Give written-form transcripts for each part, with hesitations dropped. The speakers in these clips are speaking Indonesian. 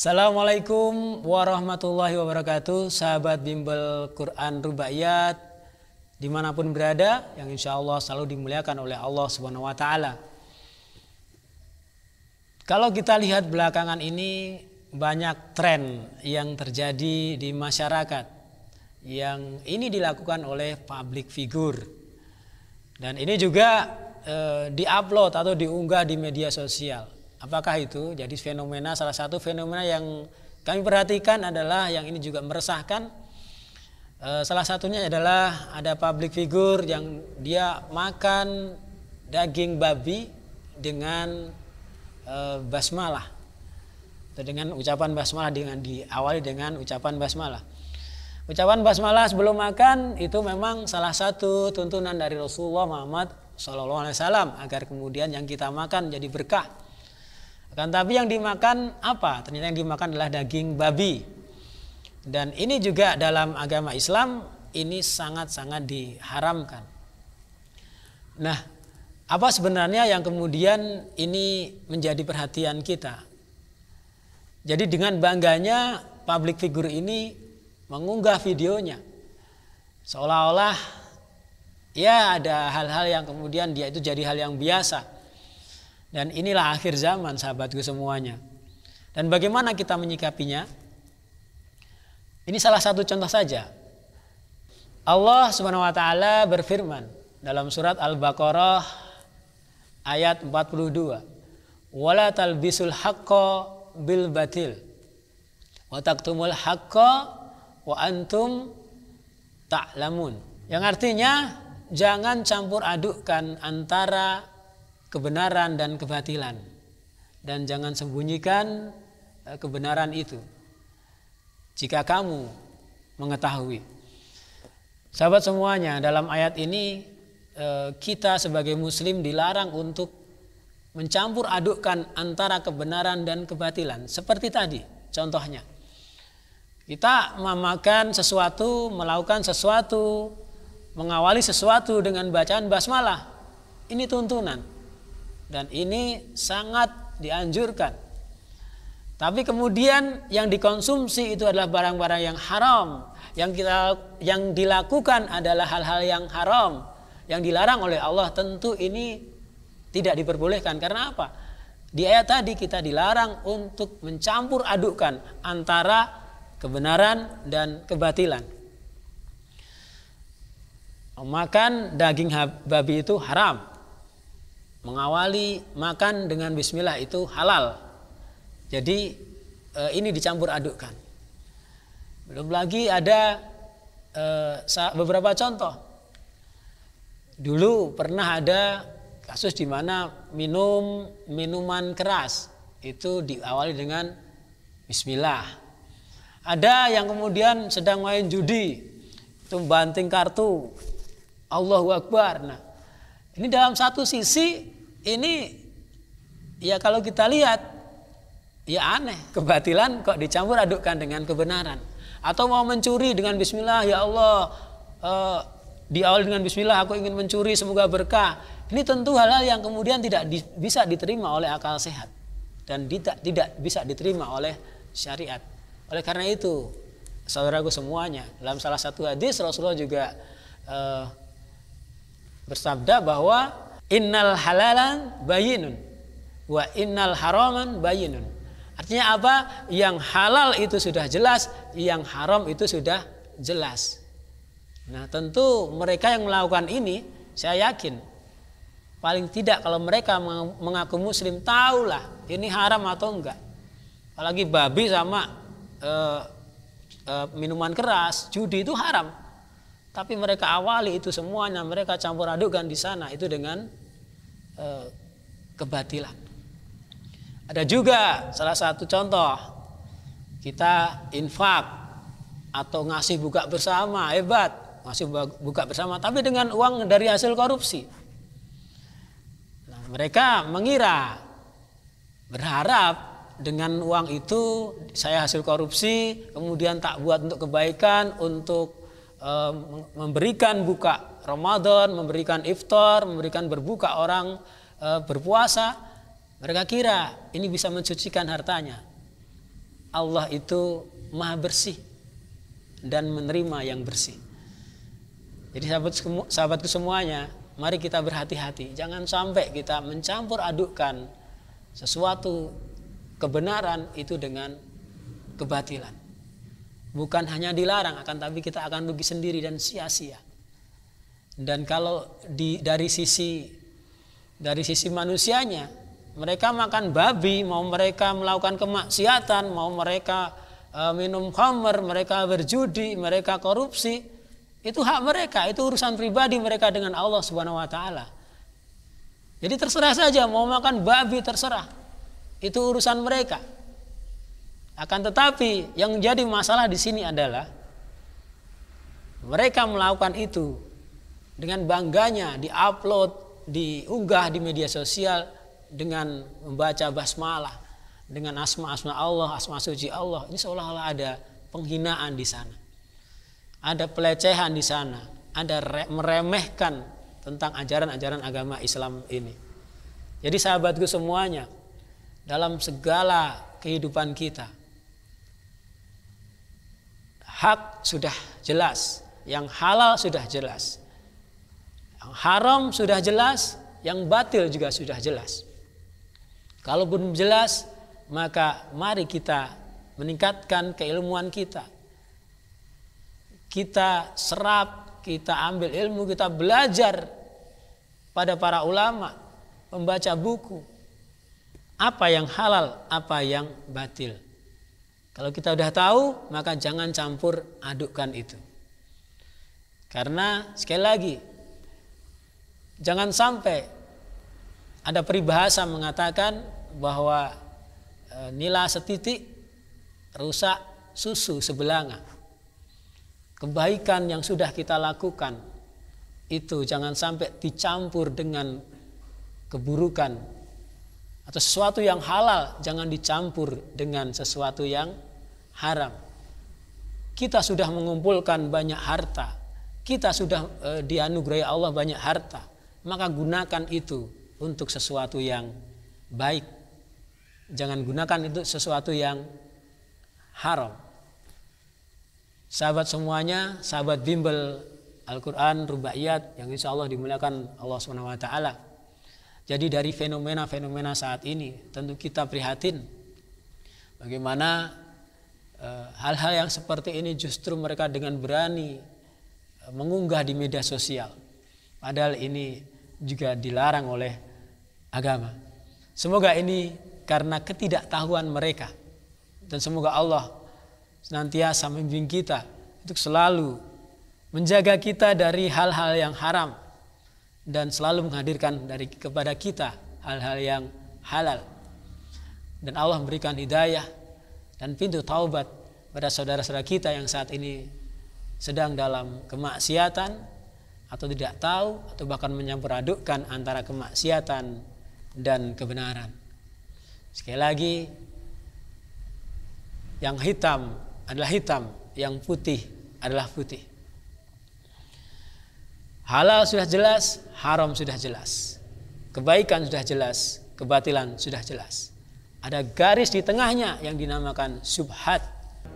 Assalamualaikum warahmatullahi wabarakatuh, sahabat bimbel Quran Rubaiyat dimanapun berada, yang insya Allah selalu dimuliakan oleh Allah Subhanahu Wa Taala. Kalau kita lihat belakangan ini banyak tren yang terjadi di masyarakat, yang ini dilakukan oleh public figure, dan ini juga diupload atau diunggah di media sosial. Apakah itu? Jadi salah satu fenomena yang kami perhatikan adalah yang ini juga meresahkan. Salah satunya adalah ada public figure yang dia makan daging babi dengan basmalah, atau dengan ucapan basmalah, dengan diawali dengan ucapan basmalah. Ucapan basmalah sebelum makan itu memang salah satu tuntunan dari Rasulullah Muhammad SAW agar kemudian yang kita makan jadi berkah. Kan, tapi yang dimakan apa? Ternyata yang dimakan adalah daging babi. Dan ini juga dalam agama Islam ini sangat-sangat diharamkan. Nah, apa sebenarnya yang kemudian ini menjadi perhatian kita? Jadi dengan bangganya public figure ini mengunggah videonya, seolah-olah ya ada hal-hal yang kemudian dia itu jadi hal yang biasa. Dan inilah akhir zaman, sahabatku semuanya. Dan bagaimana kita menyikapinya? Ini salah satu contoh saja. Allah Subhanahu wa taala berfirman dalam surat Al-Baqarah ayat 42. Wala talbisul haqqo bil batil wa taktumul haqqo wa antum ta'lamun. Yang artinya jangan campur adukkan antara kebenaran dan kebatilan, dan jangan sembunyikan kebenaran itu jika kamu mengetahui. Sahabat semuanya, dalam ayat ini kita sebagai muslim dilarang untuk mencampur adukkan antara kebenaran dan kebatilan. Seperti tadi contohnya, kita memakan sesuatu, melakukan sesuatu, mengawali sesuatu dengan bacaan basmalah. Ini tuntunan dan ini sangat dianjurkan. Tapi kemudian yang dikonsumsi itu adalah barang-barang yang haram, yang dilakukan adalah hal-hal yang haram, yang dilarang oleh Allah. Tentu ini tidak diperbolehkan. Karena apa? Di ayat tadi kita dilarang untuk mencampur adukkan antara kebenaran dan kebatilan. Makan daging babi itu haram. Mengawali makan dengan bismillah itu halal. Jadi ini dicampur adukkan. Belum lagi ada beberapa contoh. Dulu pernah ada kasus di mana minuman keras itu diawali dengan bismillah. Ada yang kemudian sedang main judi, itu banting kartu, Allahu Akbar. Nah, ini dalam satu sisi ini ya kalau kita lihat ya aneh, kebatilan kok dicampur adukkan dengan kebenaran. Atau mau mencuri dengan bismillah, ya Allah, diawali dengan bismillah aku ingin mencuri semoga berkah. Ini tentu hal-hal yang kemudian tidak bisa diterima oleh akal sehat dan tidak bisa diterima oleh syariat. Oleh karena itu, saudaraku semuanya, dalam salah satu hadis Rasulullah juga bersabda bahwa innal halalan bayyinun wa innal haraman bayyinun. Artinya apa? Yang halal itu sudah jelas, yang haram itu sudah jelas. Nah, tentu mereka yang melakukan ini, saya yakin paling tidak kalau mereka mengaku muslim, tahulah ini haram atau enggak. Apalagi babi sama minuman keras, judi itu haram. Tapi mereka awali itu semuanya, mereka campur adukkan di sana itu dengan kebatilan. Ada juga salah satu contoh, kita infak atau ngasih buka bersama, hebat, ngasih buka bersama, tapi dengan uang dari hasil korupsi. Nah, mereka mengira, berharap dengan uang itu saya hasil korupsi, kemudian tak buat untuk kebaikan, untuk memberikan buka Ramadan, memberikan iftar, memberikan berbuka orang berpuasa. Mereka kira ini bisa mensucikan hartanya. Allah itu maha bersih dan menerima yang bersih. Jadi sahabatku semuanya, mari kita berhati-hati. Jangan sampai kita mencampur adukkan sesuatu kebenaran itu dengan kebatilan. Bukan hanya dilarang, akan tapi kita akan rugi sendiri dan sia-sia. Dan kalau dari sisi manusianya, mereka makan babi, mau mereka melakukan kemaksiatan, mau mereka minum khamr, mereka berjudi, mereka korupsi, itu hak mereka, itu urusan pribadi mereka dengan Allah Subhanahu wa taala. Jadi terserah saja, mau makan babi terserah. Itu urusan mereka. Akan tetapi yang jadi masalah di sini adalah mereka melakukan itu dengan bangganya, diupload, diunggah di media sosial dengan membaca basmalah, dengan asma-asma Allah, asma suci Allah. Ini seolah-olah ada penghinaan di sana. Ada pelecehan di sana, ada meremehkan tentang ajaran-ajaran agama Islam ini. Jadi sahabatku semuanya, dalam segala kehidupan kita, hak sudah jelas, yang halal sudah jelas, yang haram sudah jelas, yang batil juga sudah jelas. Kalaupun jelas, maka mari kita meningkatkan keilmuan kita. Kita serap, kita ambil ilmu, kita belajar pada para ulama, membaca buku. Apa yang halal, apa yang batil. Kalau kita udah tahu, maka jangan campur adukkan itu. Karena sekali lagi, jangan sampai ada peribahasa mengatakan bahwa nila setitik rusak susu sebelanga. Kebaikan yang sudah kita lakukan itu jangan sampai dicampur dengan keburukan, atau sesuatu yang halal jangan dicampur dengan sesuatu yang haram. Kita sudah mengumpulkan banyak harta, kita sudah dianugerahi Allah banyak harta, maka gunakan itu untuk sesuatu yang baik. Jangan gunakan itu sesuatu yang haram. Sahabat semuanya, sahabat bimbel Al-Quran, Rubaiyat yang insya Allah dimuliakan Allah SWT. Jadi dari fenomena-fenomena saat ini tentu kita prihatin bagaimana hal-hal yang seperti ini justru mereka dengan berani mengunggah di media sosial. Padahal ini juga dilarang oleh agama. Semoga ini karena ketidaktahuan mereka, dan semoga Allah senantiasa membimbing kita untuk selalu menjaga kita dari hal-hal yang haram dan selalu menghadirkan kepada kita hal-hal yang halal. Dan Allah memberikan hidayah dan pintu taubat pada saudara-saudara kita yang saat ini sedang dalam kemaksiatan atau tidak tahu atau bahkan mencampur adukkan antara kemaksiatan dan kebenaran. Sekali lagi, yang hitam adalah hitam, yang putih adalah putih. Halal sudah jelas, haram sudah jelas. Kebaikan sudah jelas, kebatilan sudah jelas. Ada garis di tengahnya yang dinamakan syubhat.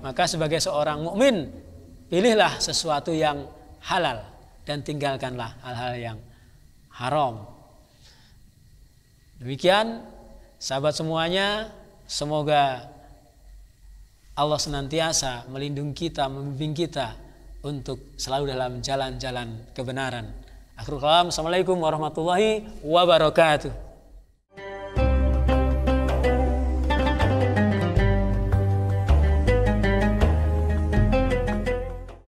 Maka sebagai seorang mukmin, pilihlah sesuatu yang halal dan tinggalkanlah hal-hal yang haram. Demikian sahabat semuanya, semoga Allah senantiasa melindungi kita, membimbing kita untuk selalu dalam jalan-jalan kebenaran. Akhirul kalam, assalamualaikum warahmatullahi wabarakatuh.